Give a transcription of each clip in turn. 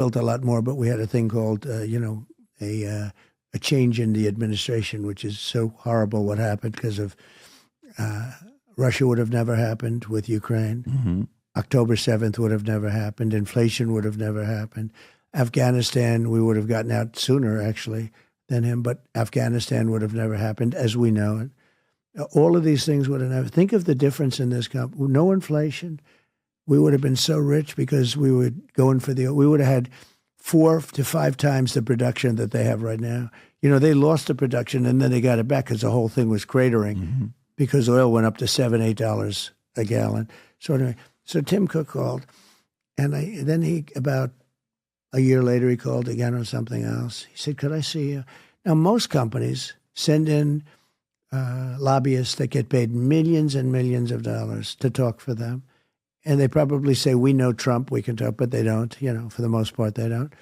built a lot more, but we had a thing called, a change in the administration, which is so horrible what happened because of Russia would have never happened with Ukraine. Mm-hmm. October 7th would have never happened. Inflation would have never happened. Afghanistan, we would have gotten out sooner, actually, than him, but Afghanistan would have never happened as we know it. All of these things would have never. Think of the difference in this country. No inflation. We would have been so rich because we would we would have had 4 to 5 times the production that they have right now. They lost the production and then they got it back because the whole thing was cratering because oil went up to $7, $8 a gallon. So Tim Cook called, and then about a year later he called again on something else. He said, "Could I see you?" Now most companies send in lobbyists that get paid millions and millions of dollars to talk for them. And they probably say, "We know Trump, we can talk," but they don't, for the most part, they don't.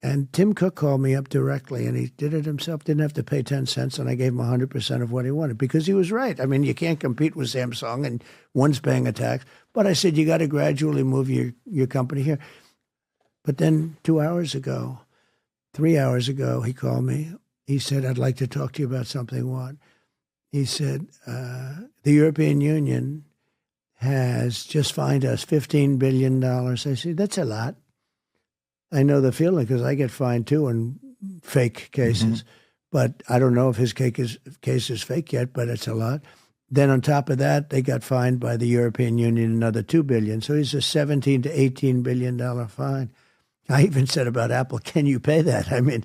And Tim Cook called me up directly, and he did it himself, didn't have to pay 10 cents, and I gave him 100% of what he wanted because he was right. I mean, you can't compete with Samsung, and one's paying a tax. But I said, you got to gradually move your company here. But then 3 hours ago, he called me. He said, "I'd like to talk to you about something." What? He said, the European Union has just fined us $15 billion. I said, "That's a lot." I know the feeling because I get fined too in fake cases. But I don't know if his case is fake yet, but it's a lot. Then on top of that, they got fined by the European Union another $2 billion. So he's a $17 to $18 billion fine. I even said about Apple, "Can you pay that? I mean,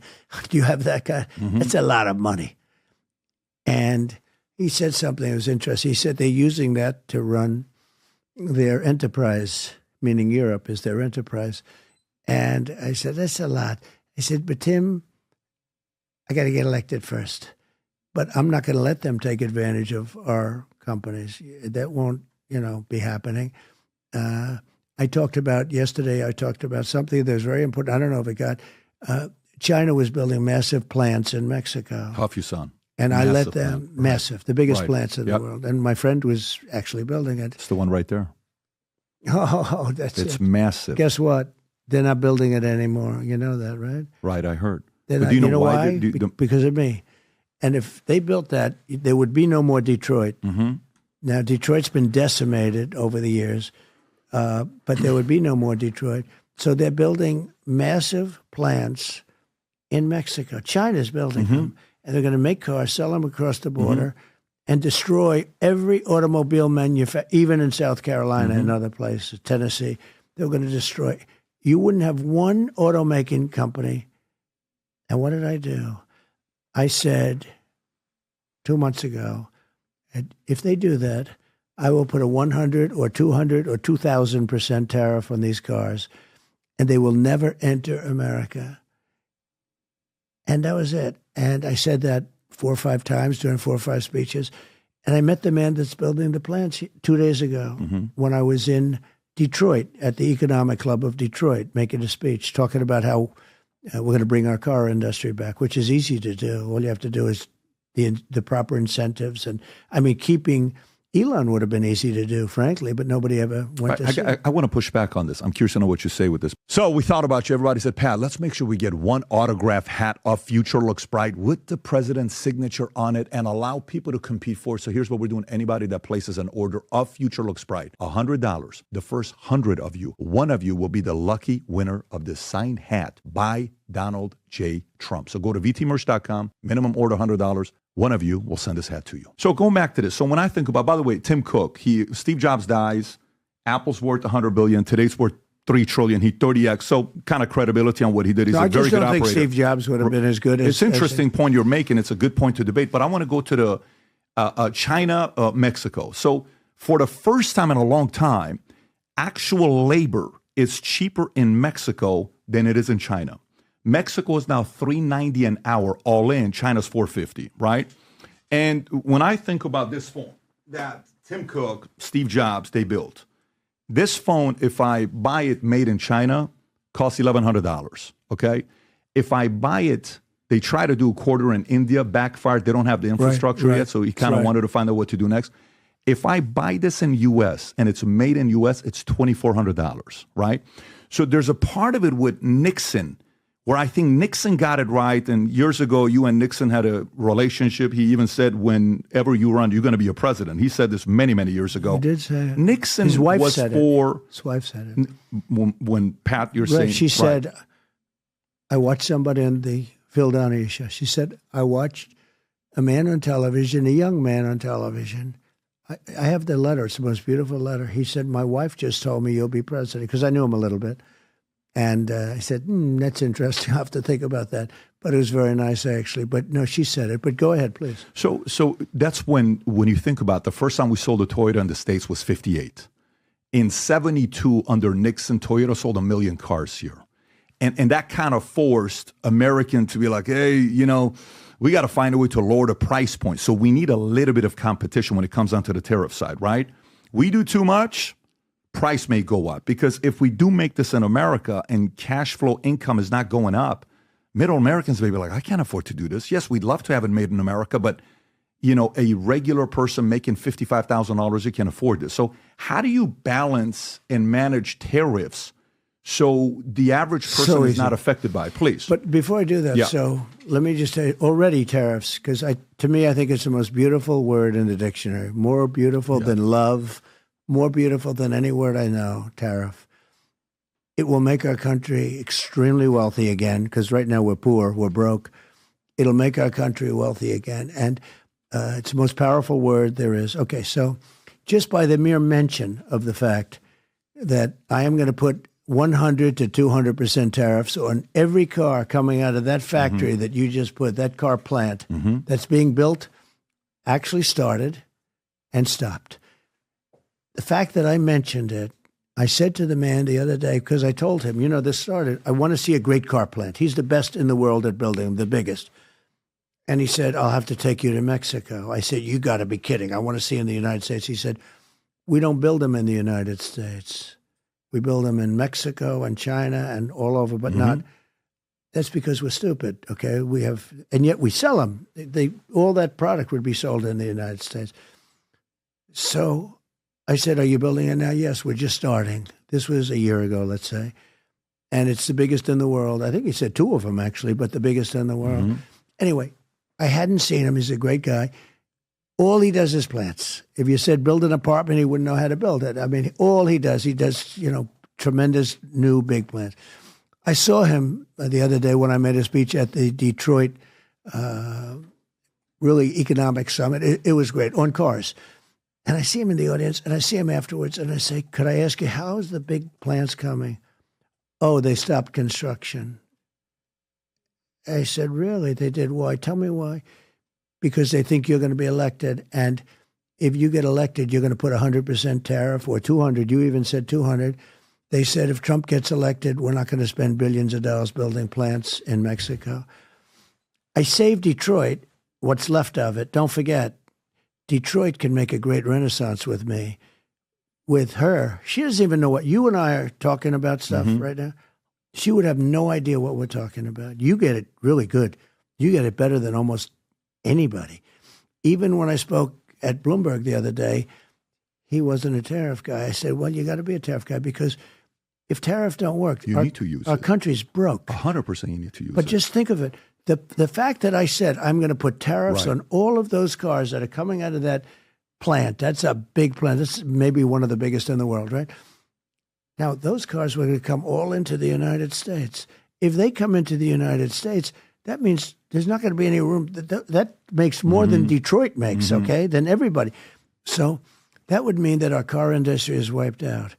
do you have that guy?" That's a lot of money. And he said something that was interesting. He said they're using that to run their enterprise, meaning Europe is their enterprise. And I said, "That's a lot." I said, "But Tim, I got to get elected first. But I'm not going to let them take advantage of our companies. That won't, be happening." Yesterday I talked about something that's very important. I don't know if it got, China was building massive plants in Mexico. Huffyson. And massive I let them, plant. massive, the biggest Right. plants in the world. And my friend was actually building it. It's the one right there. Oh, that's it. It's massive. Guess what? They're not building it anymore. You know that, right? Right, I heard. But do you know why? why? Because of me. And if they built that, there would be no more Detroit. Mm-hmm. Now, Detroit's been decimated over the years, but there would be no more Detroit. So they're building massive plants in Mexico. China's building them, and they're going to make cars, sell them across the border, and destroy every automobile manufacturer, even in South Carolina and other places, Tennessee. They're going to destroy. You wouldn't have one automaking company. And what did I do? I said 2 months ago, if they do that, I will put a 100 or 200 or 2,000% tariff on these cars, and they will never enter America. And that was it. And I said that 4 or 5 times during 4 or 5 speeches. And I met the man that's building the plants 2 days ago when I was in Detroit at the Economic Club of Detroit, making a speech, talking about how we're going to bring our car industry back, which is easy to do. All you have to do is the proper incentives. And I mean, keeping Elon would have been easy to do, frankly, but nobody ever went to see. I want to push back on this. I'm curious to know what you say with this. So we thought about you. Everybody said, "Pat, let's make sure we get one autograph hat of Future Looks Bright with the president's signature on it and allow people to compete for it." So here's what we're doing. Anybody that places an order of Future Looks Bright, $100, the first 100 of you, one of you will be the lucky winner of this signed hat by Donald J. Trump. So go to vtmerch.com, minimum order $100. One of you will send this hat to you. So going back to this. So when I think about, by the way, Tim Cook, Steve Jobs dies, Apple's worth $100 billion, today's worth $3 trillion, he 30x. So kind of credibility on what he did. He's a very good operator. I just don't think Steve Jobs would have been as good as. It's an interesting point you're making. It's a good point to debate. But I want to go to the China, Mexico. So for the first time in a long time, actual labor is cheaper in Mexico than it is in China. Mexico is now $3.90 an hour all in. China's $4.50, right? And when I think about this phone that Tim Cook, Steve Jobs, they built, this phone, if I buy it made in China, costs $1,100, okay? If I buy it, they try to do a quarter in India, backfired. They don't have the infrastructure yet, so he kind of wanted to find out what to do next. If I buy this in U.S. and it's made in U.S., it's $2,400, right? So there's a part of it with Nixon where I think Nixon got it right. And years ago, you and Nixon had a relationship. He even said, whenever you run, you're going to be a president. He said this many, many years ago. He did say it. Nixon His wife was said for... it. His wife said it. When Pat, you're right, saying... She said, right. I watched somebody on the Phil Donahue show. She said, I watched a man on television, a young man on television. I have the letter. It's the most beautiful letter. He said, my wife just told me you'll be president, because I knew him a little bit. And I said, that's interesting. I'll have to think about that. But it was very nice, actually. But no, she said it. But go ahead, please. So that's when you think about the first time we sold a Toyota in the States was 58. In 72, under Nixon, Toyota sold 1 million cars here. And that kind of forced American to be like, hey, we got to find a way to lower the price point. So we need a little bit of competition when it comes down to the tariff side, right? We do too much, price may go up. Because if we do make this in America and cash flow income is not going up, middle Americans may be like, I can't afford to do this. Yes, we'd love to have it made in America, but a regular person making $55,000, you can afford this. So how do you balance and manage tariffs so the average person is not affected by it? Please. But before I do that, so let me just say, already tariffs, because to me, I think it's the most beautiful word in the dictionary. More beautiful than love, more beautiful than any word I know, tariff. It will make our country extremely wealthy again, because right now we're poor, we're broke. It'll make our country wealthy again. And it's the most powerful word there is. Okay, so just by the mere mention of the fact that I am going to put 100 to 200% tariffs on every car coming out of that factory that you just put, that car plant that's being built, actually started and stopped. The fact that I mentioned it, I said to the man the other day, because I told him, this started, I want to see a great car plant. He's the best in the world at building them, the biggest. And he said, I'll have to take you to Mexico. I said, you got to be kidding. I want to see in the United States. He said, we don't build them in the United States. We build them in Mexico and China and all over, but not. That's because we're stupid, okay? And yet we sell them. All that product would be sold in the United States. So I said, are you building it now? Yes, we're just starting. This was a year ago, let's say. And it's the biggest in the world. I think he said 2 of them, actually, but the biggest in the world. Anyway, I hadn't seen him. He's a great guy. All he does is plants. If you said build an apartment, he wouldn't know how to build it. I mean, all he does, tremendous new big plants. I saw him the other day when I made a speech at the Detroit really economic summit. It was great, on cars. And I see him in the audience, and I see him afterwards, and I say, could I ask you, how is the big plants coming? Oh, they stopped construction. I said, really? They did? Why? Tell me why. Because they think you're going to be elected, and if you get elected, you're going to put 100% tariff or 200. You even said 200. They said if Trump gets elected, we're not going to spend billions of dollars building plants in Mexico. I saved Detroit, what's left of it. Don't forget, Detroit can make a great renaissance with me. With her, she doesn't even know what you and I are talking about stuff right now. She would have no idea what we're talking about. You get it really good. You get it better than almost anybody. Even when I spoke at Bloomberg the other day, he wasn't a tariff guy. I said, well, you got to be a tariff guy because if tariff don't work, you need to use our country's broke. 100% you need to use it. But just think of it. The fact that I said I'm going to put tariffs on all of those cars that are coming out of that plant, that's a big plant. That's maybe one of the biggest in the world, right? Now, those cars were going to come all into the United States. If they come into the United States, that means there's not going to be any room. That makes more than Detroit makes, okay, than everybody. So that would mean that our car industry is wiped out.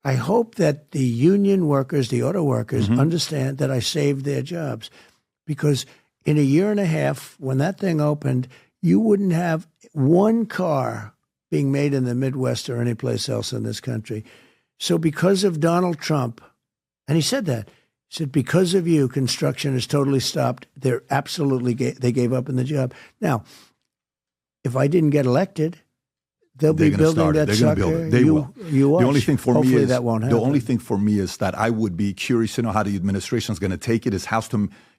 I hope that the union workers, the auto workers, understand that I saved their jobs. Because in a year and a half, when that thing opened, you wouldn't have one car being made in the Midwest or anyplace else in this country. So because of Donald Trump, and he said that, he said, because of you, construction is totally stopped. They're absolutely, they gave up in the job. Now, if I didn't get elected, they'll be building that sucker. They're going to build it. They will. You watch. The only thing for me is that won't happen. The only thing for me is that I would be curious to know how the administration is going to take it.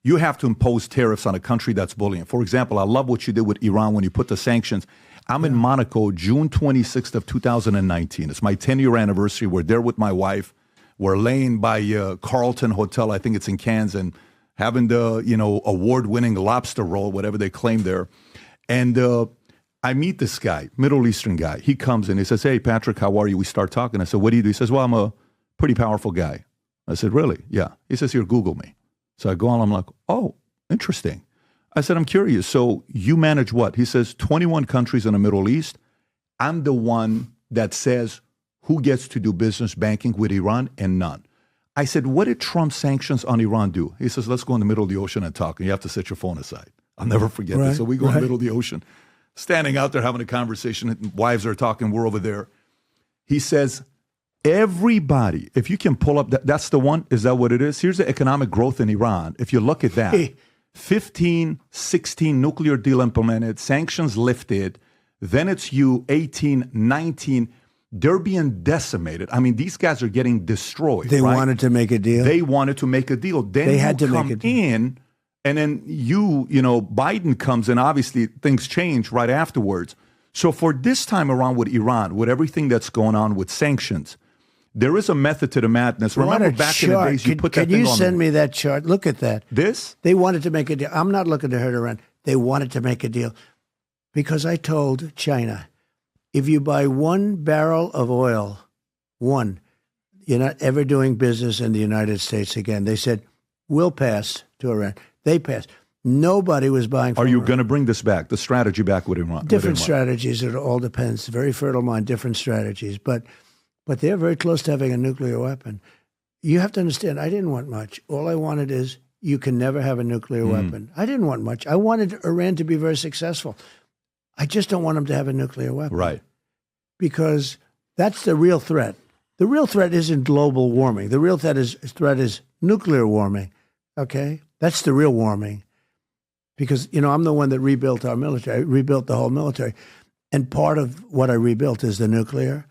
You have to impose tariffs on a country that's bullying. For example, I love what you did with Iran when you put the sanctions. I'm in Monaco, June 26th of 2019. It's my 10-year anniversary. We're there with my wife. were laying by Carlton Hotel, I think it's in Kansas, and having the, award-winning lobster roll, whatever they claim there. And I meet this guy, Middle Eastern guy. He comes in, he says, "Hey, Patrick, how are you?" We start talking. I said, "What do you do?" He says, "Well, I'm a pretty powerful guy." I said, "Really?" "Yeah." He says, "Here, Google me." So I go on, I'm like, "Oh, interesting." I said, "I'm curious. So you manage what?" He says, 21 countries in the Middle East. I'm the one that says who gets to do business banking with Iran and none. I said, "What did Trump's sanctions on Iran do?" He says, "Let's go in the middle of the ocean and talk. And you have to set your phone aside." I'll never forget this. So we go in the middle of the ocean, standing out there having a conversation. And wives are talking. We're over there. He says, "Everybody, if you can pull up, that's the one. Is that what it is? Here's the economic growth in Iran. If you look at that, 15, 16 nuclear deal implemented, sanctions lifted. Then it's 18, 19. They're being decimated. I mean, these guys are getting destroyed. They wanted to make a deal. They wanted to make a deal. Then they had to come make a deal. in, and then Biden comes in. Obviously, things change right afterwards. So for this time around with Iran, with everything that's going on with sanctions, there is a method to the madness. Remember back in the days, you put that thing on. Can you send me that chart? Look at that. This? They wanted to make a deal. I'm not looking to hurt Iran. They wanted to make a deal. Because I told China, if you buy 1 barrel of oil, you're not ever doing business in the United States again. They said, we'll pass to Iran. They passed. Nobody was buying from Are you Iran. going to bring this back, the strategy back with Iran? Different strategies. It all depends. Very fertile mind, different strategies. But they're very close to having a nuclear weapon. You have to understand, I didn't want much. All I wanted is you can never have a nuclear weapon. I didn't want much. I wanted Iran to be very successful. I just don't want them to have a nuclear weapon. Right. Because that's the real threat. The real threat isn't global warming. The real threat is nuclear warming. Okay? That's the real warming. Because, I'm the one that rebuilt our military. I rebuilt the whole military. And part of what I rebuilt is the nuclear.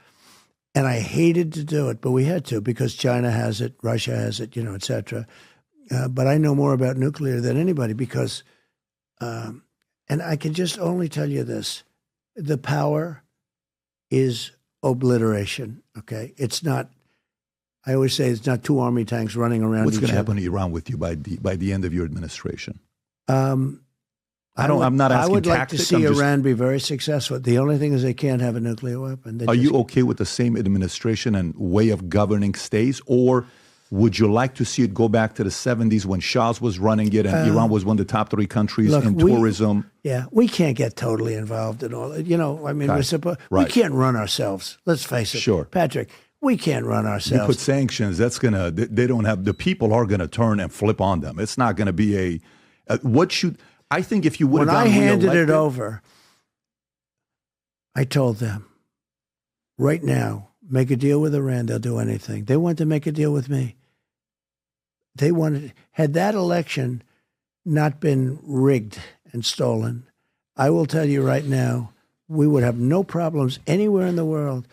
And I hated to do it, but we had to because China has it, Russia has it, et cetera. But I know more about nuclear than anybody because... and I can just only tell you this. The power is obliteration, okay? It's not, I always say it's not 2 army tanks running around What's each going to other. happen to Iran with you by the end of your administration? I'm not asking I would like to see Iran be very successful. The only thing is they can't have a nuclear weapon. Are you okay with the same administration and way of governing stays, or would you like to see it go back to the 70s when Shah's was running it and Iran was one of the top 3 countries in tourism? We can't get totally involved in all. We can't run ourselves. Let's face it. Sure. Patrick, we can't run ourselves. You put sanctions, they don't have, the people are going to turn and flip on them. It's not going to be I think if you would have When I handed it over, I told them, right now, make a deal with Iran, they'll do anything. They want to make a deal with me. Had that election not been rigged and stolen, I will tell you right now, we would have no problems anywhere in the world.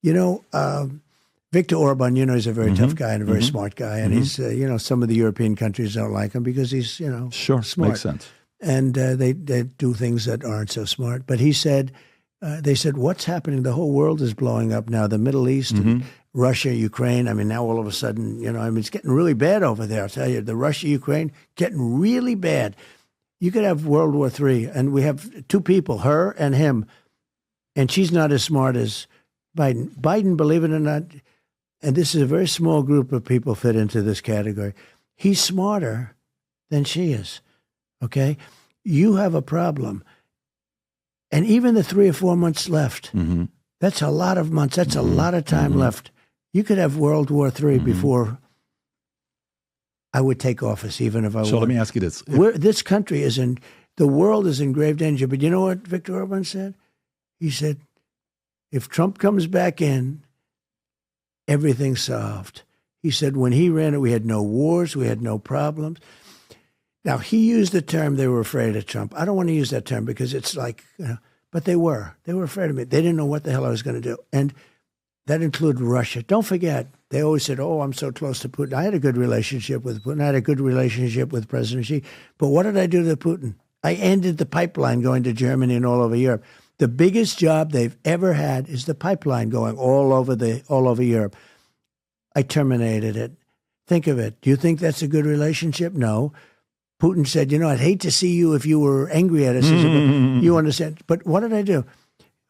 Viktor Orban, he's a very tough guy and a very smart guy. And he's, some of the European countries don't like him because he's, sure, smart. Makes sense. And they do things that aren't so smart. But he said, they said, what's happening? The whole world is blowing up now. The Middle East, and Russia, Ukraine. I mean, now all of a sudden, it's getting really bad over there. I'll tell you, the Russia, Ukraine, getting really bad. You could have World War III, and we have 2 people, her and him, and she's not as smart as Biden. Biden, believe it or not, and this is a very small group of people fit into this category, he's smarter than she is, okay? You have a problem. And even the 3 or 4 months left, that's a lot of months. That's a lot of time left. You could have World War III before I would take office, even if I were. So let me ask you this. This country the world is in grave danger. But you know what Viktor Orban said? He said, if Trump comes back in, everything's solved. He said when he ran it, we had no wars, we had no problems. Now, he used the term they were afraid of Trump. I don't want to use that term because it's like, but they were. They were afraid of me. They didn't know what the hell I was going to do. And that included Russia. Don't forget, they always said, I'm so close to Putin. I had a good relationship with Putin. I had a good relationship with President Xi. But what did I do to Putin? I ended the pipeline going to Germany and all over Europe. The biggest job they've ever had is the pipeline going all over Europe. I terminated it. Think of it. Do you think that's a good relationship? No. Putin said, I'd hate to see you if you were angry at us. You understand? But what did I do?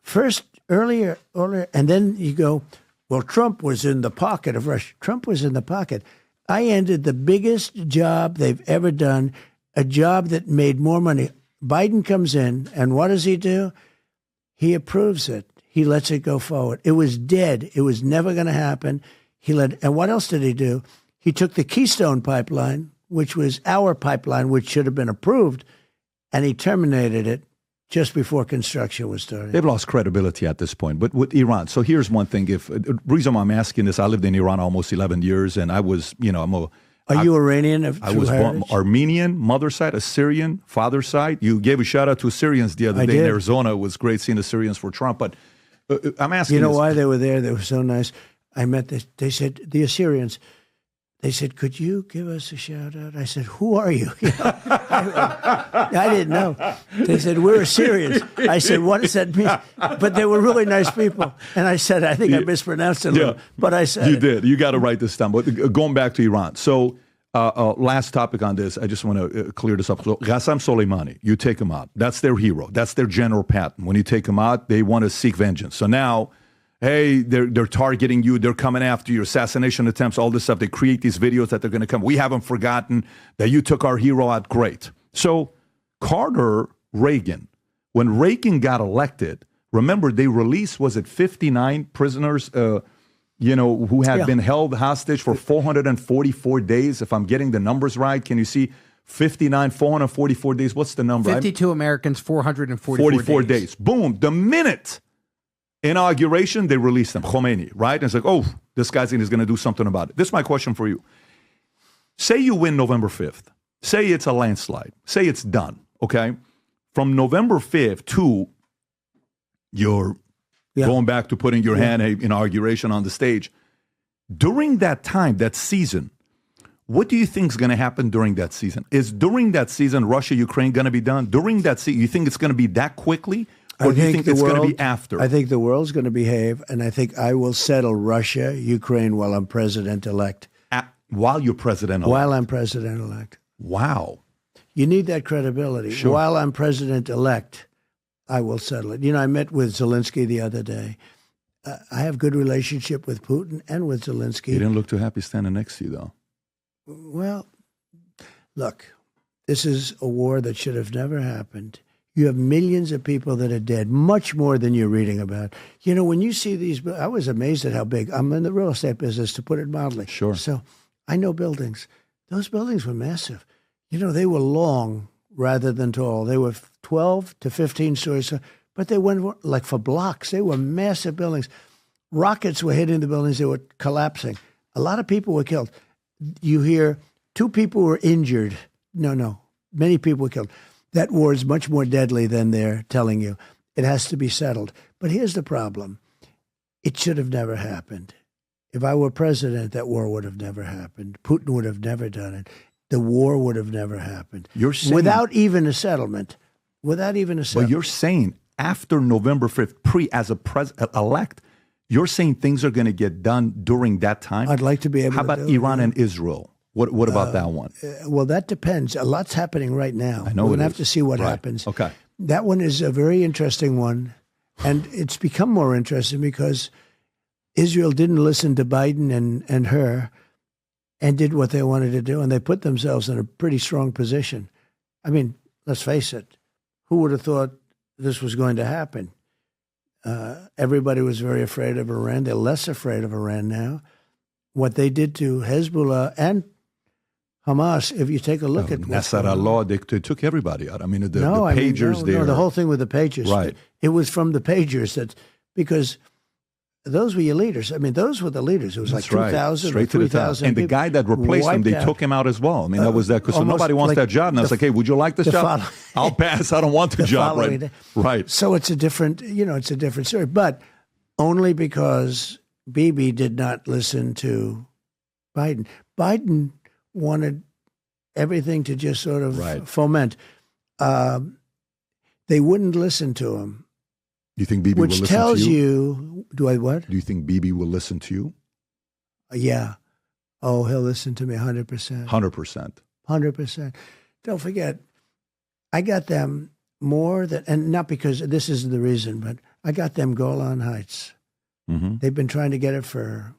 First, earlier, and then you go, well, Trump was in the pocket of Russia. Trump was in the pocket. I ended the biggest job they've ever done, a job that made more money. Biden comes in, and what does he do? He approves it. He lets it go forward. It was dead. It was never going to happen. And what else did he do? He took the Keystone pipeline, which was our pipeline, which should have been approved, and he terminated it just before construction was started. They've lost credibility at this point. But with Iran, so here's one thing. The reason why I'm asking this, I lived in Iran almost 11 years, and I was, Are you Iranian? I was born Armenian, mother side, Assyrian, father side. You gave a shout out to Assyrians the other day in Arizona. It was great seeing Assyrians for Trump. But I'm asking You know why they were there? They were so nice. I met they said, the Assyrians, they said, could you give us a shout out? I said, who are you? I didn't know. They said, we're Assyrians. I said, what does that mean? But they were really nice people. And I said, I think I mispronounced it a little, but I said You did. You got to write this down. But going back to Iran. So last topic on this, I just want to clear this up. So Qasem Soleimani, you take him out. That's their hero. That's their general pattern. When you take him out, they want to seek vengeance. So now, hey, they're targeting you. They're coming after you. Assassination attempts, all this stuff. They create these videos that they're going to come. We haven't forgotten that you took our hero out. Great. So Reagan, when Reagan got elected, remember they released, was it 59 prisoners, who had been held hostage for 444 days, if I'm getting the numbers right. Can you see 59, 444 days? What's the number? 52 Americans, 444 days. Boom. The minute inauguration, they released them, Khomeini, right? And it's like, oh, this guy's going to do something about it. This is my question for you. Say you win November 5th. Say it's a landslide. Say it's done, okay? From November 5th to your going back to putting your hand in inauguration on the stage. During that time, that season, what do you think is going to happen during that season? Is during that season Russia, Ukraine going to be done? During that season, you think it's going to be that quickly? Or do you think it's going to be after? I think the world's going to behave, and I think I will settle Russia, Ukraine while I'm president-elect. While you're president-elect? While I'm president-elect. Wow. You need that credibility. Sure. While I'm president-elect, I will settle it. I met with Zelensky the other day. I have good relationship with Putin and with Zelensky. He didn't look too happy standing next to you, though. Well, look, this is a war that should have never happened. You have millions of people that are dead, much more than you're reading about. When you see these, I was amazed at how big. I'm in the real estate business, to put it mildly. Sure. So I know buildings. Those buildings were massive. They were long rather than tall. They were 12 to 15 stories, but they went like for blocks. They were massive buildings. Rockets were hitting the buildings. They were collapsing. A lot of people were killed. You hear 2 people were injured. No. Many people were killed. That war is much more deadly than they're telling you. It has to be settled. But here's the problem. It should have never happened. If I were president, that war would have never happened. Putin would have never done it. The war would have never happened. You're saying, without even a settlement. But you're saying after November 5th, as a president-elect, you're saying things are going to get done during that time? I'd like to be able How to about Iran and Israel? What about that one? Well, that depends. A lot's happening right now. I know we're going to have is. to see what Right. happens. Okay. That one is a very interesting one. And it's become more interesting because Israel didn't listen to Biden and her and did what they wanted to do. And they put themselves in a pretty strong position. I mean, let's face it. Who would have thought this was going to happen? Everybody was very afraid of Iran. They're less afraid of Iran now. What they did to Hezbollah and Hamas, if you take a look at Nasrallah, they took everybody out. I mean, the pagers there. No, the whole thing with the pagers. Right. It was from the pagers because those were your leaders. I mean, those were the leaders. It was That's like 2,000 straight to the top. 3,000 And the guy that replaced him, they took him out as well. I mean, that was that because nobody wants that job. And I was like, hey, would you like this job? I'll pass. I don't want the job. Right. So it's a different, it's a different story. But only because Bibi did not listen to Biden. Biden wanted everything to just sort of foment. They wouldn't listen to him. Do you think Bibi will listen to you? Which tells you, do I what? Do you think Bibi will listen to you? Yeah. Oh, he'll listen to me 100%. 100%. 100%. Don't forget, I got them more than, and not because this isn't the reason, but I got them Golan Heights. Mm-hmm. They've been trying to get it for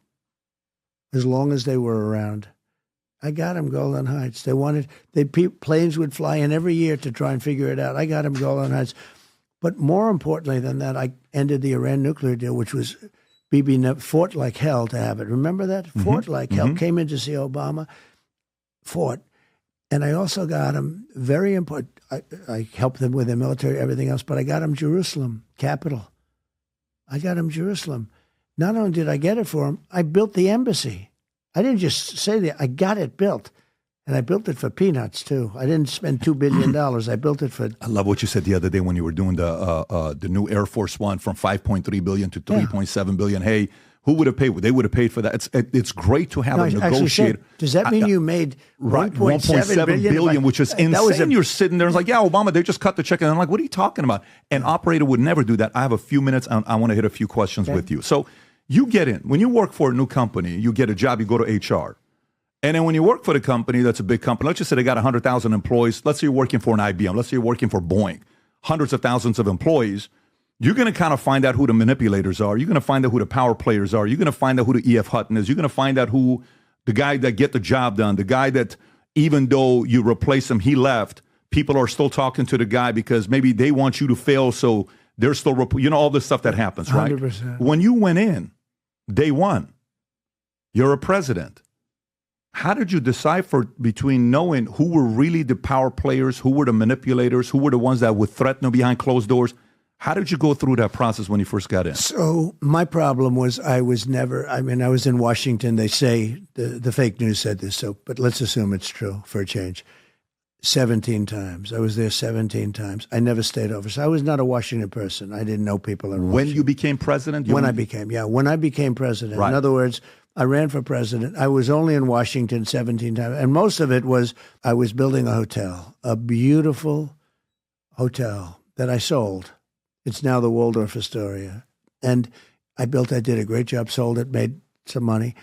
as long as they were around. I got them Golan Heights. Planes would fly in every year to try and figure it out. I got them Golan Heights. But more importantly than that, I ended the Iran nuclear deal, which was Bibi fought like hell to have it. Remember that? Mm-hmm. Fought like hell. Mm-hmm. Came in to see Obama, fought. And I also got him, very important, I helped them with their military, everything else, but I got him Jerusalem, capital. I got him Jerusalem. Not only did I get it for him, I built the embassy. I didn't just say that, I got it built. And I built it for peanuts, too. I didn't spend $2 billion. I built it for... I love what you said the other day when you were doing the new Air Force One from $5.3 billion to $3.7 billion. Hey, who would have paid? They would have paid for that. It's great to have a negotiator. Does that mean you made $1.7 billion, which is insane. You're sitting there and it's like, yeah, Obama, they just cut the check. And I'm like, what are you talking about? An operator would never do that. I have a few minutes. I want to hit a few questions with you. So you get in. When you work for a new company, you get a job, you go to HR. And then when you work for the company, that's a big company. Let's just say they got 100,000 employees. Let's say you're working for an IBM. Let's say you're working for Boeing. Hundreds of thousands of employees. You're going to kind of find out who the manipulators are. You're going to find out who the power players are. You're going to find out who the E.F. Hutton is. You're going to find out who the guy that get the job done, the guy that even though you replace him, he left, people are still talking to the guy because maybe they want you to fail, so they're still, all this stuff that happens, right? 100%. When you went in, day one, you're a president. How did you decipher between knowing who were really the power players, who were the manipulators, who were the ones that would threaten you behind closed doors? How did you go through that process when you first got in? So my problem was I was in Washington. They say, the fake news said this, but let's assume it's true for a change. 17 times. I was there 17 times. I never stayed over. So I was not a Washington person. I didn't know people in Washington. When you became president? When I became president. Right. In other words, I ran for president. I was only in Washington 17 times. And most of it was I was building a hotel, a beautiful hotel that I sold. It's now the Waldorf Astoria. And I did a great job, sold it, made some money.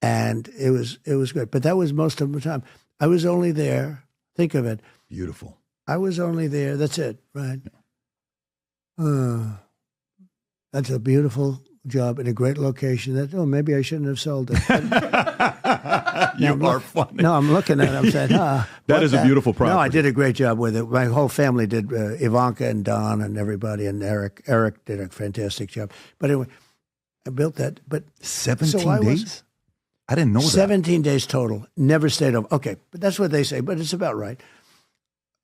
And it was great. But that was most of the time. I was only there, think of it. Beautiful. I was only there, that's it, right? That's a beautiful job in a great location. Maybe I shouldn't have sold it. You are funny. No, I'm looking at it. I'm saying, that is a beautiful property. No, I did a great job with it. My whole family did. Ivanka and Don and everybody and Eric. Eric did a fantastic job. But anyway, I built that. But 17 days? I didn't know that. 17 days total. Never stayed over. Okay, but that's what they say. But it's about right.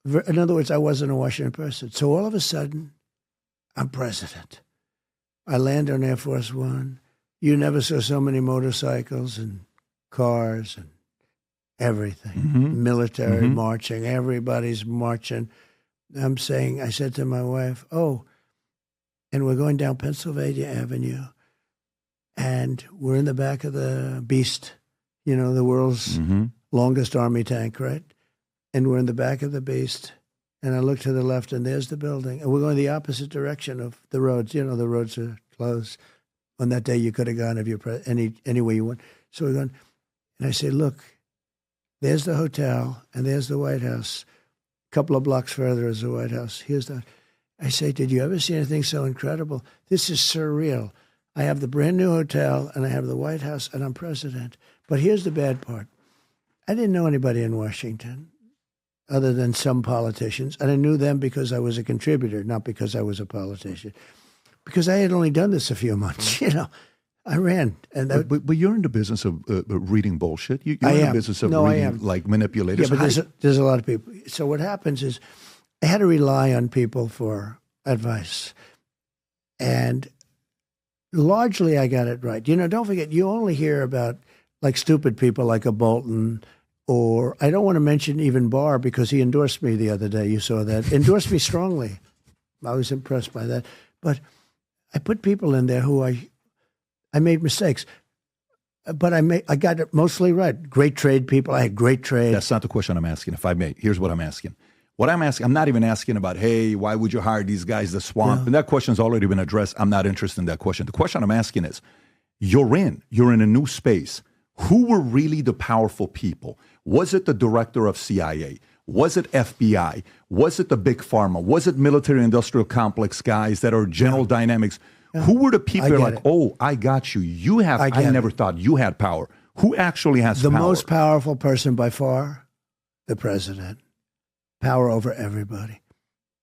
In other words, I wasn't a Washington person. So all of a sudden, I'm president. I land on Air Force One. You never saw so many motorcycles and cars and everything. Mm-hmm. Military marching. Everybody's marching. I said to my wife, and we're going down Pennsylvania Avenue, and we're in the back of the Beast, the world's longest army tank, right? And we're in the back of the Beast. And I look to the left, and there's the building. And we're going the opposite direction of the roads. The roads are closed. On that day, you could have gone if you're any way you want. So we're going, and I say, look, there's the hotel, and there's the White House. A couple of blocks further is the White House. I say, did you ever see anything so incredible? This is surreal. I have the brand new hotel, and I have the White House, and I'm president. But here's the bad part. I didn't know anybody in Washington other than some politicians. And I knew them because I was a contributor, not because I was a politician. Because I had only done this a few months, I ran. And but you're in the business of reading bullshit. You're in the business of reading like manipulators. Yeah, but there's a lot of people. So what happens is I had to rely on people for advice. And largely I got it right. Don't forget, you only hear about like stupid people like a Bolton. Or I don't want to mention even Barr because he endorsed me the other day. You saw that. Endorsed me strongly. I was impressed by that. But I put people in there who I made mistakes. But I got it mostly right. Great trade people. I had great trade. That's not the question I'm asking, if I may. Here's what I'm asking. I'm not even asking about, hey, why would you hire these guys, the swamp? No. And that question's already been addressed. I'm not interested in that question. The question I'm asking is, you're in a new space. who were really the powerful people? Was it the director of CIA? Was it FBI? Was it the big pharma? Was it military-industrial complex guys that are General Dynamics? Who were the people that are like, oh, I got you. You have, I never thought you had power. Who actually has the power? The most powerful person by far, the president. Power over everybody.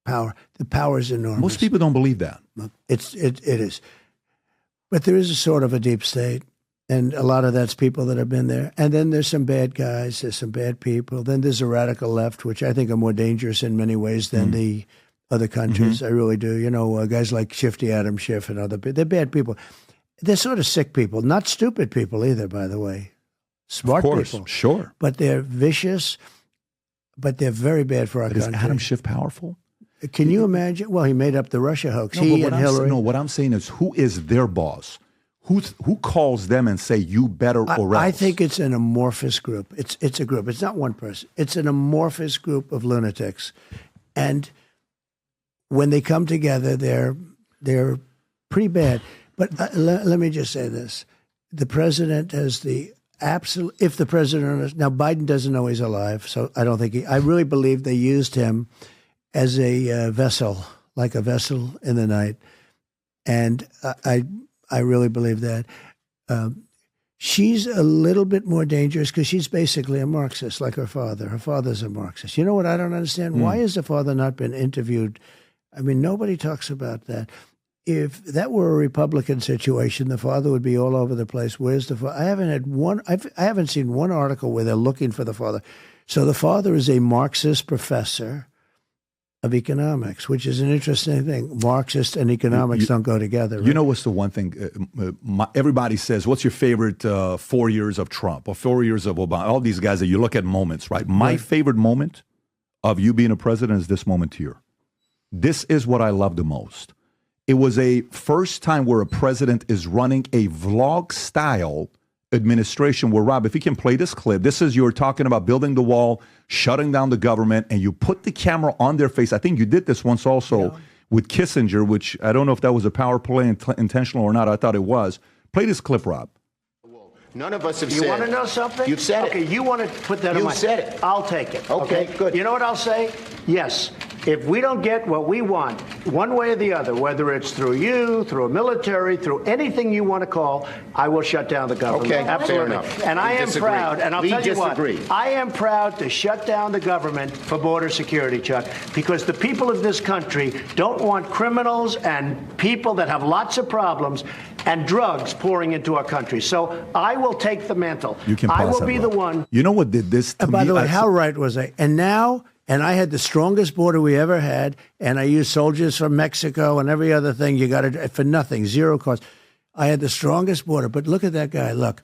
Power. The power is enormous. Most people don't believe that. It is. But there is a sort of a deep state. And a lot of that's people that have been there. And then there's some bad guys, there's some bad people. Then there's a radical left, which I think are more dangerous in many ways than the other countries. I really do. You know, guys like Shifty Adam Schiff and other people. They're bad people. They're sort of sick people. Not stupid people either, by the way. Smart people. Sure. But they're vicious, but they're very bad for our country. Is Adam Schiff powerful? Can you imagine? Well, he made up the Russia hoax. He and Hillary. What I'm saying is, who is their boss? Who calls them and say, you better or else? I think it's an amorphous group. It's a group. It's not one person. It's an amorphous group of lunatics. And when they come together, they're pretty bad. But let me just say this. The president has the absolute, if the president, now Biden doesn't know he's alive, so I don't think I really believe they used him as a vessel, like a vessel in the night. And I really believe that. She's a little bit more dangerous because she's basically a Marxist, like her father. Her father's a Marxist. You know what I don't understand? Why has the father not been interviewed? I mean, nobody talks about that. If that were a Republican situation, the father would be all over the place. Where's the father? I haven't seen one article where they're looking for the father. So the father is a Marxist professor of economics, which is an interesting thing. Marxist and economics don't go together. Right? You know what's the one thing? Everybody says, what's your favorite 4 years of Trump or 4 years of Obama? All these guys that you look at moments, right? My favorite moment of you being a president is this moment here. This is what I love the most. It was a first time where a president is running a vlog-style administration where, Rob, if you can play this clip, this is you're talking about building the wall, shutting down the government, and you put the camera on their face. I think you did this once also with Kissinger, which I don't know if that was a power play intentional or not. I thought it was. Play this clip, Rob. None of us have said. You want to know something? You've said it. Okay, you want to put that on my... You said it. I'll take it. Okay, good. You know what I'll say? Yes. If we don't get what we want, one way or the other, whether it's through you, through a military, through anything you want to call, I will shut down the government. Okay, absolutely. fair enough. And I am proud, and I'll tell you what, I am proud to shut down the government for border security, Chuck, because the people of this country don't want criminals and people that have lots of problems and drugs pouring into our country. So I will take the mantle. You can I will that, be Rob. the one. You know what did this to me? By the way, how right was I? And now... And I had the strongest border we ever had, and I used soldiers from Mexico and every other thing you got to for nothing, zero cost. I had the strongest border, but look at that guy. Look,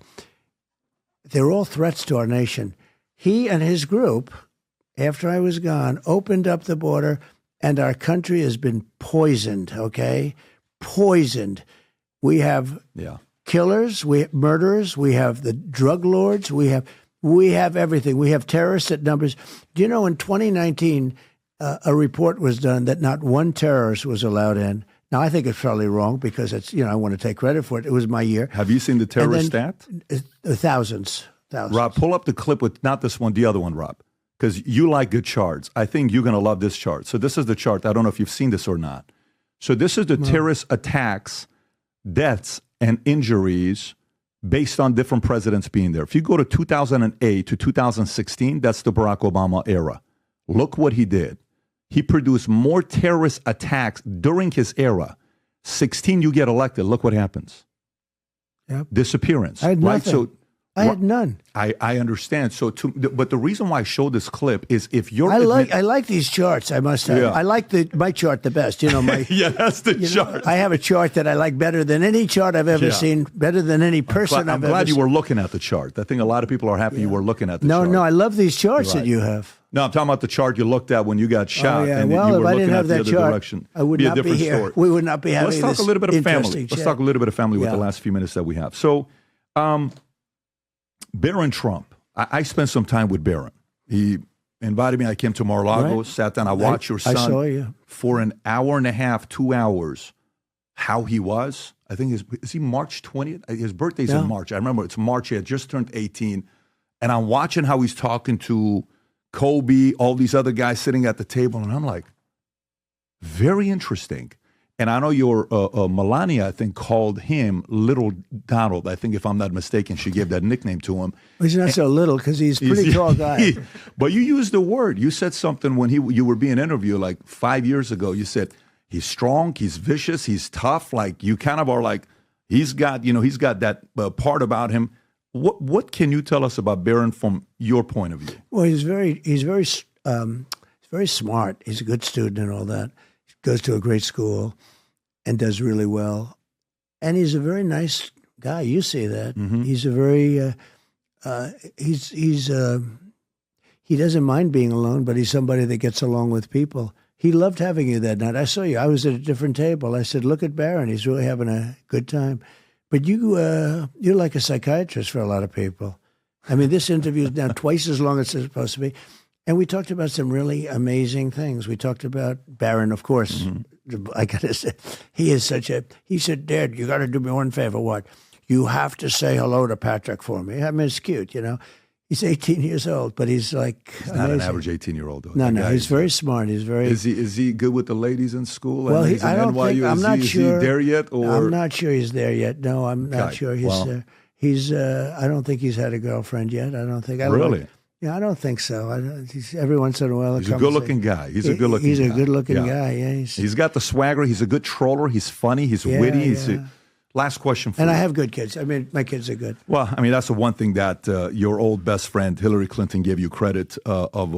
they're all threats to our nation. He and his group, after I was gone, opened up the border, and our country has been poisoned, okay? Poisoned. We have killers, we have murderers, we have the drug lords, we have everything. We have terrorists at numbers. Do you know in 2019, a report was done that not one terrorist was allowed in. Now, I think it's probably wrong because it's, I want to take credit for it. It was my year. Have you seen the terrorist stat? Thousands. Rob, pull up the clip with not this one, the other one, Rob, because you like good charts. I think you're going to love this chart. So this is the chart. I don't know if you've seen this or not. So this is the terrorist attacks, deaths, and injuries based on different presidents being there. If you go to 2008 to 2016, that's the Barack Obama era. Look what he did. He produced more terrorist attacks during his era. 16, you get elected. Look what happens. Yep. Disappearance. I had nothing. So I had none. I understand. So, but the reason why I show this clip is if you're... I like these charts, I must have. Yeah. I like my chart the best. My yeah, that's the chart. I have a chart that I like better than any chart I've ever seen, better than any person I'm glad you were looking at the chart. I think a lot of people are happy you were looking at the chart. No, I love these charts that you have. No, I'm talking about the chart you looked at when you got shot. And well, you if were I looking didn't at have the that other chart, direction. I would not be here. Story. We would not be having this. Let's talk a little bit of family. Chat. Let's talk a little bit of family with the last few minutes that we have. So, Barron Trump. I spent some time with Barron. He invited me. I came to Mar-a-Lago, sat down. I watched your son I saw you. for an hour and a half, 2 hours, how he was. I think is he March 20th? His birthday's in March. I remember it's March. He had just turned 18. And I'm watching how he's talking to Kobe, all these other guys sitting at the table. And I'm like, very interesting. And I know your Melania, I think, called him Little Donald. I think, if I'm not mistaken, she gave that nickname to him. Well, he's not so little because he's a pretty tall guy. But you used the word. You said something when you were being interviewed like 5 years ago. You said, he's strong, he's vicious, he's tough. Like, you kind of are like, he's got that part about him. What can you tell us about Barron from your point of view? Well, he's very smart. He's a good student and all that. He goes to a great school and does really well. And he's a very nice guy. You see that. Mm-hmm. He's a very he doesn't mind being alone, but he's somebody that gets along with people. He loved having you that night. I saw you. I was at a different table. I said, "Look at Barron. He's really having a good time." But you're like a psychiatrist for a lot of people. I mean, this interview is now twice as long as it's supposed to be. And we talked about some really amazing things. We talked about Barron, of course. Mm-hmm. I got to say, he said, "Dad, you got to do me one favor. What? You have to say hello to Patrick for me." I mean, it's cute, you know. He's 18 years old, but he's like He's not an average 18-year-old, though. No, he's very smart. He's very. Is he good with the ladies in school? Well, I don't think. I'm not sure. Is he there yet? Or? I'm not sure he's there yet. No, I'm not sure he's there. He's. I don't think he's had a girlfriend yet. I don't think. Really? Yeah, I don't think so. Every once in a while, he's a good-looking guy. He's a good-looking guy. Yeah, he's got the swagger. He's a good troller. He's funny. He's witty. Last question for you. And I have good kids. I mean, my kids are good. Well, I mean, that's the one thing that your old best friend, Hillary Clinton, gave you credit of.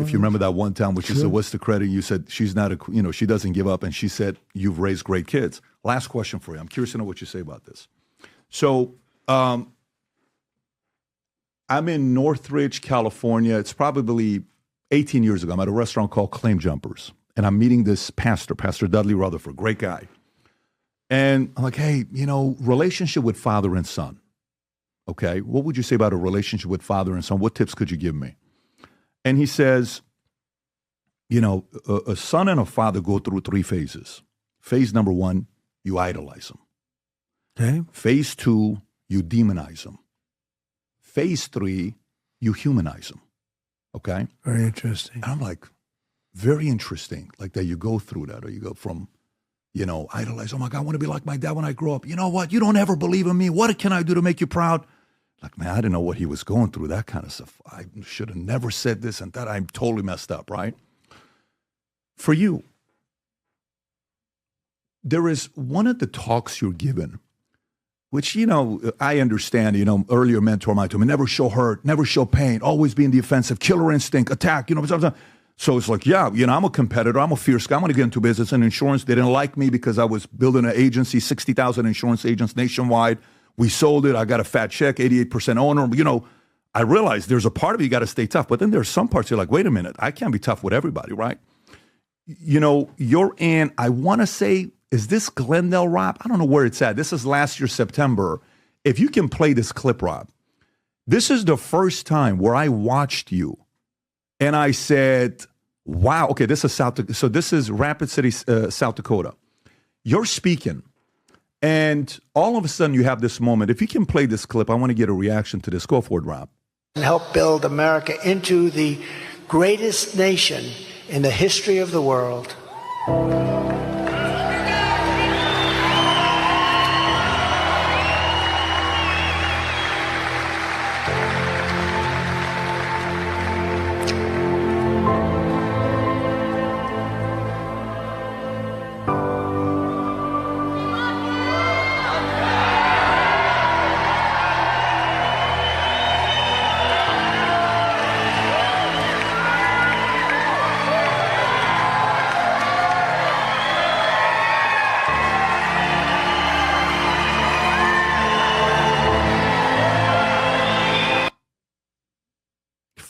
If you remember that one time, which is what's the credit? You said she's not she doesn't give up. And she said, you've raised great kids. Last question for you. I'm curious to know what you say about this. So I'm in Northridge, California. It's probably 18 years ago. I'm at a restaurant called Claim Jumpers. And I'm meeting this pastor, Pastor Dudley Rutherford, great guy. And I'm like, hey, relationship with father and son. Okay, what would you say about a relationship with father and son? What tips could you give me? And he says, a son and a father go through 3 phases. Phase number 1, you idolize them. Okay. Phase 2, you demonize them. Phase 3, you humanize them. Okay? Very interesting. And I'm like, very interesting. Like that you go through that, or you go from, idolize. Oh my God, I want to be like my dad when I grow up. You know what? You don't ever believe in me. What can I do to make you proud? Like, man, I didn't know what he was going through, that kind of stuff. I should have never said this and that. I'm totally messed up, right? For you, there is one of the talks you're given, which, I understand, earlier mentor of mine told me, never show hurt, never show pain, always be in the offensive, killer instinct, attack, So it's like, I'm a competitor. I'm a fierce guy. I'm going to get into business and insurance. They didn't like me because I was building an agency, 60,000 insurance agents nationwide. We sold it. I got a fat check, 88% owner. I realized there's a part of you got to stay tough. But then there's some parts you're like, wait a minute, I can't be tough with everybody, right? You're in, I want to say, is this Glendale, Rob? I don't know where it's at. This is last year, September. If you can play this clip, Rob, this is the first time where I watched you. And I said, wow, okay, this is South Dakota. So this is Rapid City, South Dakota. You're speaking, and all of a sudden you have this moment. If you can play this clip, I want to get a reaction to this. Go for it, Rob. And help build America into the greatest nation in the history of the world.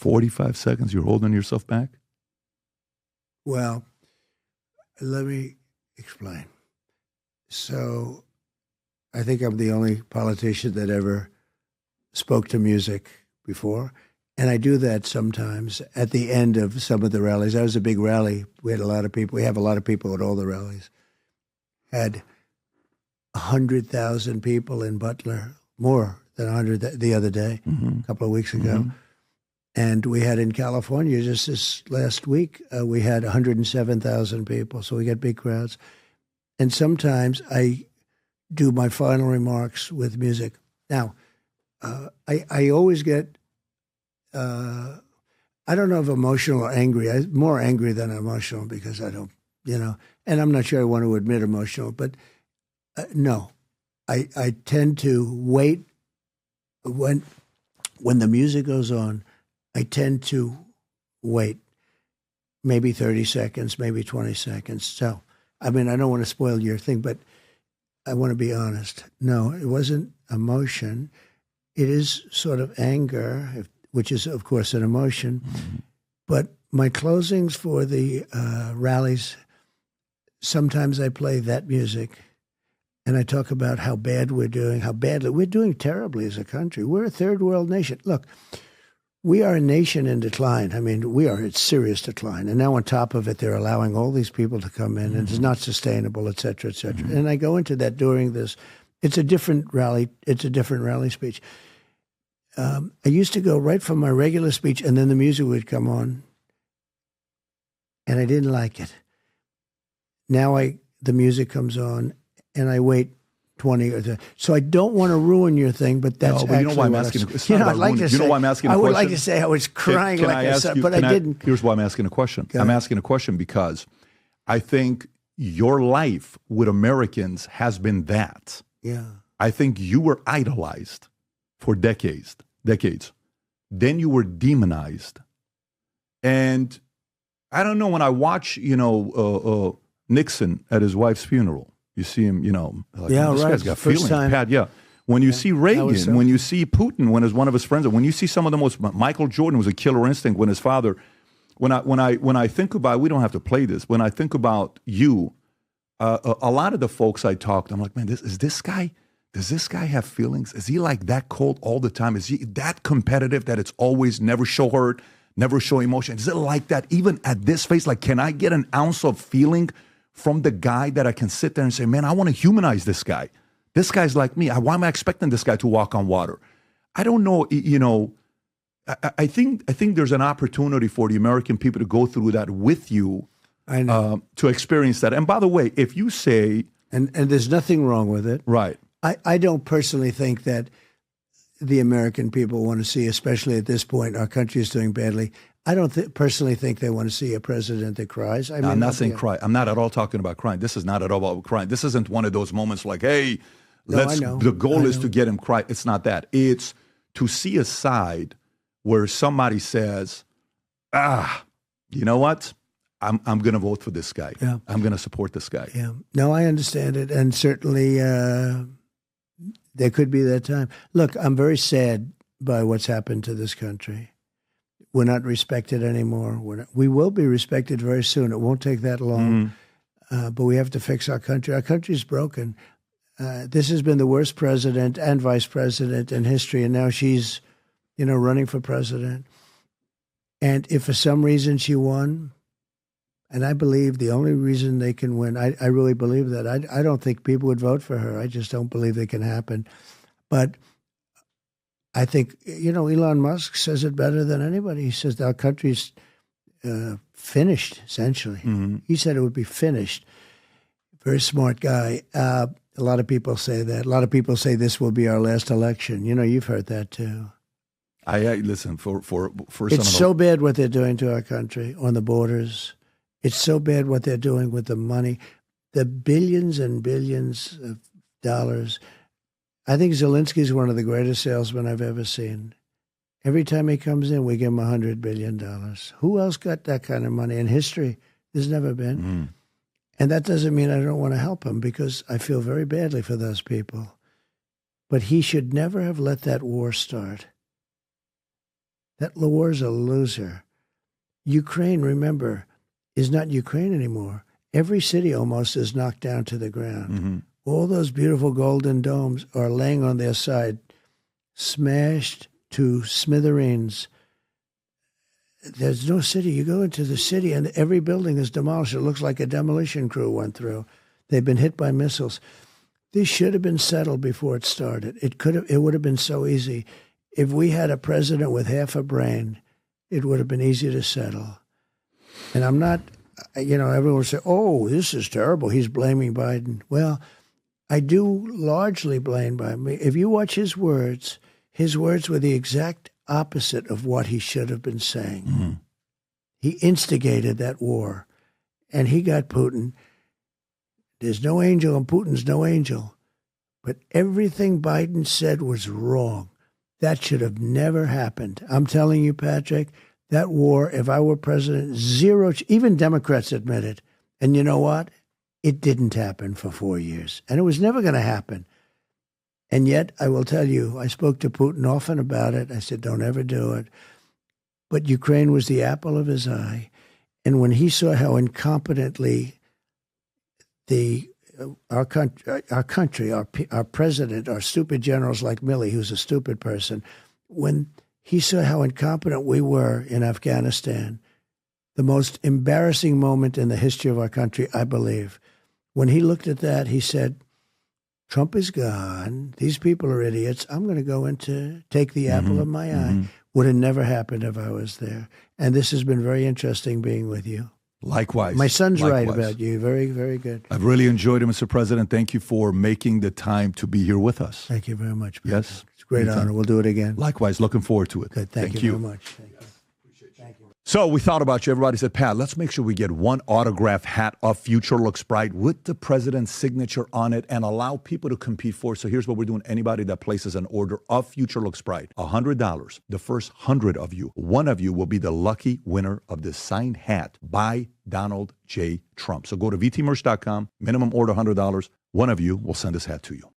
45 seconds, you're holding yourself back? Well, let me explain. So I think I'm the only politician that ever spoke to music before. And I do that sometimes at the end of some of the rallies. I was a big rally. We had a lot of people. We have a lot of people at all the rallies. Had 100,000 people in Butler, more than 100 the other day, a couple of weeks ago. And we had in California just this last week, we had 107,000 people. So we get big crowds. And sometimes I do my final remarks with music. Now, I always get, I don't know if emotional or angry. I'm more angry than emotional because I don't, and I'm not sure I want to admit emotional, but no. I tend to wait when the music goes on. I tend to wait maybe 30 seconds, maybe 20 seconds. So, I mean, I don't want to spoil your thing, but I want to be honest. No, it wasn't emotion. It is sort of anger, which is, of course, an emotion. But my closings for the rallies, sometimes I play that music. And I talk about how bad we're doing, how badly. We're doing terribly as a country. We're a third world nation. Look, we are a nation in decline. I mean, we are in serious decline. And now on top of it, they're allowing all these people to come in, and it's not sustainable, et cetera, et cetera. And I go into that during this. It's a different rally. It's a different rally speech. I used to go right from my regular speech, and then the music would come on, and I didn't like it. Now the music comes on, and I wait 20 or 30. So I don't want to ruin your thing, but that's but you know why I'm asking. I'd like to say, you know why I'm asking a question? I would question? like to say I was crying but I didn't. Here's why I'm asking a question. I'm asking a question because I think your life with Americans has been that. Yeah. I think you were idolized for decades. Then you were demonized. And I don't know, when I watch, Nixon at his wife's funeral, you see him, like, this guy's got feelings. Pat, when you see Reagan, when you see Putin, when one of his friends, when you see some of the most, Michael Jordan was a killer instinct when his father, when I think about, we don't have to play this, when I think about you, a lot of the folks I talked, I'm like, man, does this guy have feelings? Is he like that cold all the time? Is he that competitive that it's always never show hurt, never show emotion? Is it like that even at this phase? Like, can I get an ounce of feeling from the guy that I can sit there and say, man, I want to humanize this guy. This guy's like me. Why am I expecting this guy to walk on water? I don't know, I think there's an opportunity for the American people to go through that with you, I know. To experience that. And by the way, if you say... And there's nothing wrong with it. Right. I don't personally think that the American people want to see, especially at this point, our country is doing badly. I don't personally think they want to see a president that cries. I mean, I'm not saying cry. I'm not at all talking about crying. This is not at all about crying. This isn't one of those moments like, hey, the goal is to get him cry. It's not that. It's to see a side where somebody says, you know what? I'm going to vote for this guy. Yeah. I'm going to support this guy. Yeah. No, I understand it. And certainly there could be that time. Look, I'm very sad by what's happened to this country. We're not respected anymore. We will be respected very soon. It won't take that long. But we have to fix our country. Our country's broken. This has been the worst president and vice president in history, and now she's, running for president. And if for some reason she won, and I believe the only reason they can win, I really believe that. I don't think people would vote for her. I just don't believe it can happen. But I think, Elon Musk says it better than anybody. He says our country's finished, essentially. He said it would be finished. Very smart guy. A lot of people say that. A lot of people say this will be our last election. You've heard that too. I listen, for it's so bad what they're doing to our country on the borders. It's so bad what they're doing with the money, the billions and billions of dollars. I think Zelensky is one of the greatest salesmen I've ever seen. Every time he comes in, we give him $100 billion. Who else got that kind of money in history? There's never been. And that doesn't mean I don't want to help him, because I feel very badly for those people. But he should never have let that war start. That war's a loser. Ukraine, remember, is not Ukraine anymore. Every city almost is knocked down to the ground. All those beautiful golden domes are laying on their side, smashed to smithereens. There's no city. You go into the city and every building is demolished. It looks like a demolition crew went through. They've been hit by missiles. This should have been settled before it started. It would have been so easy. If we had a president with half a brain, it would have been easy to settle. And I'm not, everyone will say, oh, this is terrible. He's blaming Biden. Well, I do largely blame Biden. If you watch his words were the exact opposite of what he should have been saying. Mm-hmm. He instigated that war, and he got Putin. There's no angel, and Putin's no angel. But everything Biden said was wrong. That should have never happened. I'm telling you, Patrick, that war, if I were president, even Democrats admit it. And you know what? It didn't happen for 4 years. And it was never going to happen. And yet, I will tell you, I spoke to Putin often about it. I said, don't ever do it. But Ukraine was the apple of his eye. And when he saw how incompetently our country, our president, our stupid generals like Milley, who's a stupid person, when he saw how incompetent we were in Afghanistan, the most embarrassing moment in the history of our country, I believe, when he looked at that, he said, Trump is gone. These people are idiots. I'm going to go in to take the apple of my eye. Would have never happened if I was there. And this has been very interesting being with you. Likewise. My son's right about you. Very, very good. I've really enjoyed it, Mr. President. Thank you for making the time to be here with us. Thank you very much. Patrick. Yes. It's a great honor. We'll do it again. Likewise. Looking forward to it. Good. Thank you very much. Thank you. So we thought about you. Everybody said, Pat, let's make sure we get one autograph hat of Future Looks Bright with the president's signature on it and allow people to compete for it. So here's what we're doing. Anybody that places an order of Future Looks Bright, $100. The first 100 of you, one of you will be the lucky winner of this signed hat by Donald J. Trump. So go to vtmerch.com, minimum order $100. One of you will send this hat to you.